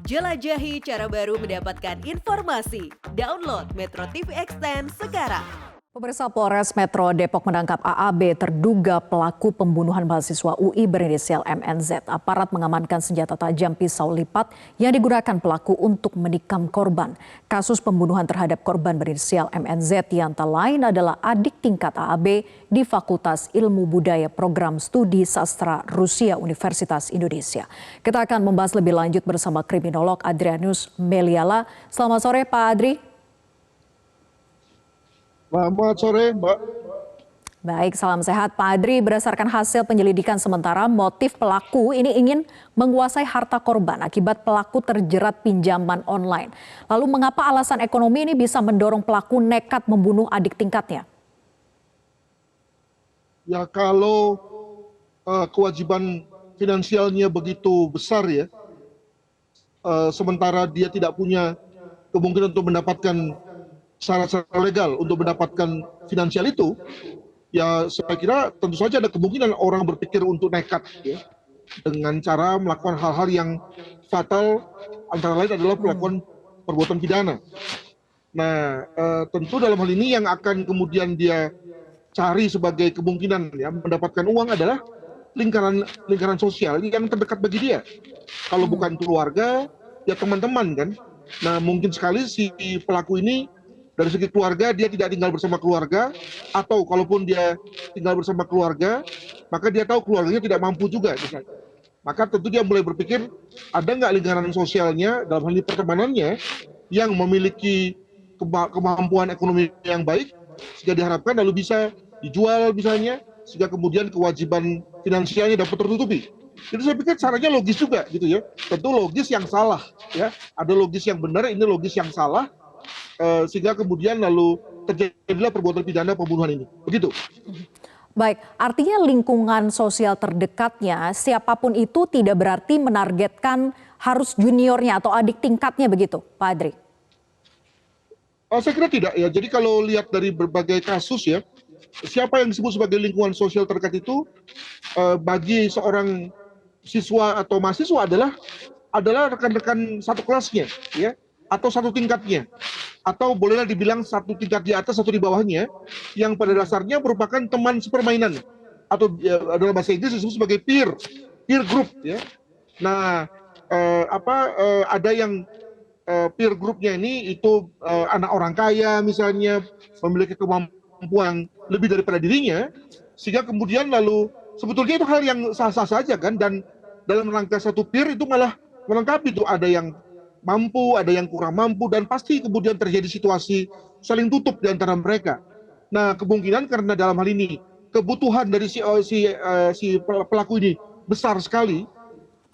Jelajahi cara baru mendapatkan informasi. Download Metro TV Extend sekarang. Pemirsa, Polres Metro Depok menangkap AAB terduga pelaku pembunuhan mahasiswa UI berinisial MNZ. Aparat mengamankan senjata tajam pisau lipat yang digunakan pelaku untuk menikam korban. Kasus pembunuhan terhadap korban berinisial MNZ yang tak lain adalah adik tingkat AAB di Fakultas Ilmu Budaya Program Studi Sastra Rusia Universitas Indonesia. Kita akan membahas lebih lanjut bersama kriminolog Adrianus Meliala. Selamat sore Pak Adri. Selamat sore, Mbak. Baik, salam sehat Pak Adri. Berdasarkan hasil penyelidikan sementara, motif pelaku ini ingin menguasai harta korban akibat pelaku terjerat pinjaman online. Lalu mengapa alasan ekonomi ini bisa mendorong pelaku nekat membunuh adik tingkatnya? Ya kalau kewajiban finansialnya begitu besar ya, sementara dia tidak punya kemungkinan untuk mendapatkan syarat-syarat legal untuk mendapatkan finansial itu, ya saya kira tentu saja ada kemungkinan orang berpikir untuk nekat ya, dengan cara melakukan hal-hal yang fatal, antara lain adalah melakukan perbuatan pidana. Nah, tentu dalam hal ini yang akan kemudian dia cari sebagai kemungkinan ya mendapatkan uang adalah lingkaran sosial yang terdekat bagi dia. Kalau bukan keluarga, ya teman-teman kan. Nah, mungkin sekali si pelaku ini dari segi keluarga dia tidak tinggal bersama keluarga, atau kalaupun dia tinggal bersama keluarga, maka dia tahu keluarganya tidak mampu juga misalnya. Maka tentu dia mulai berpikir, ada nggak lingkaran sosialnya dalam hal ini pertemanannya yang memiliki kemampuan ekonomi yang baik, sehingga diharapkan lalu bisa dijual misalnya, sehingga kemudian kewajiban finansialnya dapat tertutupi. Jadi saya pikir caranya logis juga gitu ya. Tentu logis yang salah ya. Ada logis yang benar, ini logis yang salah. Sehingga kemudian lalu terjadilah perbuatan pidana pembunuhan ini. Begitu. Baik, artinya lingkungan sosial terdekatnya siapapun itu tidak berarti menargetkan harus juniornya atau adik tingkatnya begitu, Pak Adri? Saya kira tidak ya. Jadi kalau lihat dari berbagai kasus ya, siapa yang disebut sebagai lingkungan sosial terdekat itu bagi seorang siswa atau mahasiswa adalah rekan-rekan satu kelasnya ya, atau satu tingkatnya, atau bolehlah dibilang satu tingkat di atas atau di bawahnya, yang pada dasarnya merupakan teman sepermainan, atau dalam bahasa Inggris disebut sebagai peer group ya. Nah, ada yang peer groupnya ini itu anak orang kaya misalnya, memiliki kemampuan lebih daripada dirinya, sehingga kemudian lalu sebetulnya itu hal yang sah-sah saja kan, dan dalam rangka satu peer itu malah melengkapi, itu ada yang mampu, ada yang kurang mampu, dan pasti kemudian terjadi situasi saling tutup di antara mereka. Nah, kemungkinan karena dalam hal ini kebutuhan dari si pelaku ini besar sekali,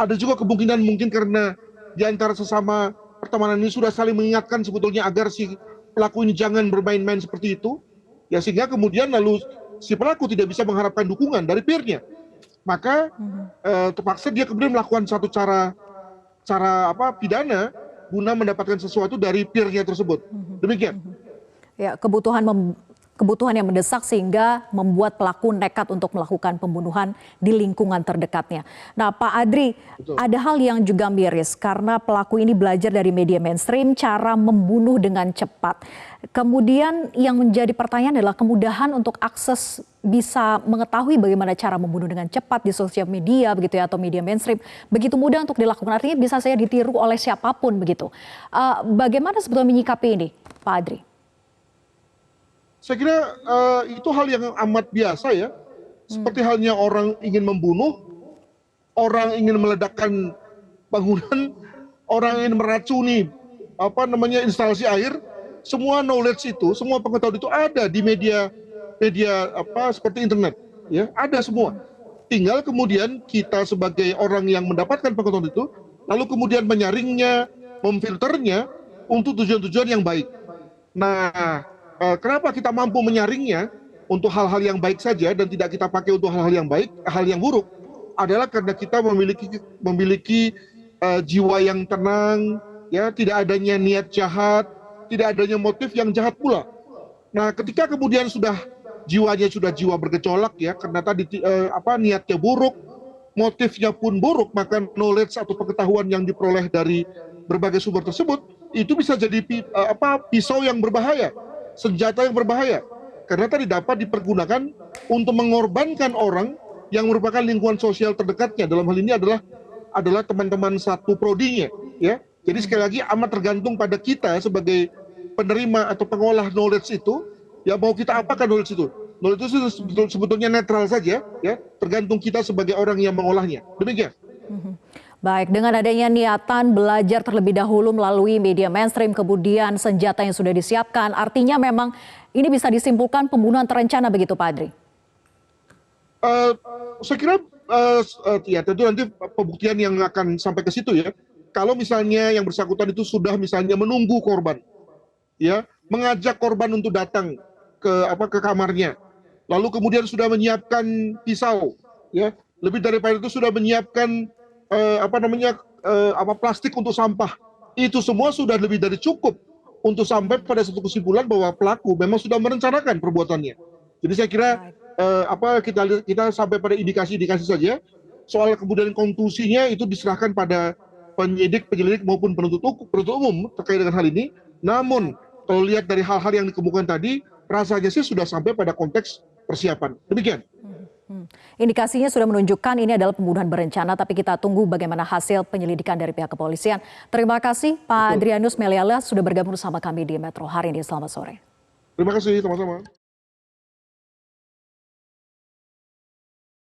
ada juga kemungkinan mungkin karena di antara sesama pertemanan ini sudah saling mengingatkan sebetulnya agar si pelaku ini jangan bermain-main seperti itu, ya sehingga kemudian lalu si pelaku tidak bisa mengharapkan dukungan dari peernya. Maka terpaksa dia kemudian melakukan satu cara pidana guna mendapatkan sesuatu dari peernya tersebut. Demikian. Ya, kebutuhan yang mendesak sehingga membuat pelaku nekat untuk melakukan pembunuhan di lingkungan terdekatnya. Nah, Pak Adri, betul, ada hal yang juga miris karena pelaku ini belajar dari media mainstream cara membunuh dengan cepat. Kemudian yang menjadi pertanyaan adalah kemudahan untuk akses bisa mengetahui bagaimana cara membunuh dengan cepat di sosial media begitu ya, atau media mainstream begitu mudah untuk dilakukan, artinya bisa saya ditiru oleh siapapun begitu. Bagaimana sebetulnya menyikapi ini, Pak Adri? Saya kira itu hal yang amat biasa ya. Seperti halnya orang ingin membunuh, orang ingin meledakkan bangunan, orang ingin meracuni instalasi air. Semua knowledge itu, semua pengetahuan itu ada di media seperti internet, ya ada semua. Tinggal kemudian kita sebagai orang yang mendapatkan pengetahuan itu, lalu kemudian menyaringnya, memfilternya untuk tujuan-tujuan yang baik. Nah, kenapa kita mampu menyaringnya untuk hal-hal yang baik saja dan tidak kita pakai untuk hal-hal yang baik, hal yang buruk, adalah karena kita memiliki jiwa yang tenang, ya tidak adanya niat jahat, tidak adanya motif yang jahat pula. Nah, ketika kemudian jiwanya sudah jiwa bergejolak ya, karena tadi niatnya buruk, motifnya pun buruk, maka knowledge atau pengetahuan yang diperoleh dari berbagai sumber tersebut, itu bisa jadi pisau yang berbahaya, senjata yang berbahaya. Karena tadi dapat dipergunakan untuk mengorbankan orang yang merupakan lingkungan sosial terdekatnya. Dalam hal ini adalah teman-teman satu prodinya, ya. Jadi sekali lagi amat tergantung pada kita sebagai penerima atau pengolah knowledge itu, ya mau kita apakan knowledge itu. Knowledge itu sebetulnya netral saja, ya, tergantung kita sebagai orang yang mengolahnya. Demikian. Baik, dengan adanya niatan belajar terlebih dahulu melalui media mainstream, kemudian senjata yang sudah disiapkan, artinya memang ini bisa disimpulkan pembunuhan terencana begitu Pak Adri? Saya kira ya tentu nanti pembuktian yang akan sampai ke situ ya. Kalau misalnya yang bersangkutan itu sudah misalnya menunggu korban, ya, mengajak korban untuk datang ke kamarnya, lalu kemudian sudah menyiapkan pisau, ya, lebih daripada itu sudah menyiapkan plastik untuk sampah. Itu semua sudah lebih dari cukup untuk sampai pada satu kesimpulan bahwa pelaku memang sudah merencanakan perbuatannya. Jadi saya kira kita sampai pada indikasi-indikasi saja. Soal kemudian konklusinya itu diserahkan pada penyelidik maupun penuntut umum terkait dengan hal ini. Namun kalau lihat dari hal-hal yang dikemukakan tadi, rasanya sih sudah sampai pada konteks persiapan. Demikian. Indikasinya sudah menunjukkan ini adalah pembunuhan berencana, tapi kita tunggu bagaimana hasil penyelidikan dari pihak kepolisian. Terima kasih Pak Adrianus Meliala sudah bergabung bersama kami di Metro hari ini. Selamat sore. Terima kasih, sama-sama.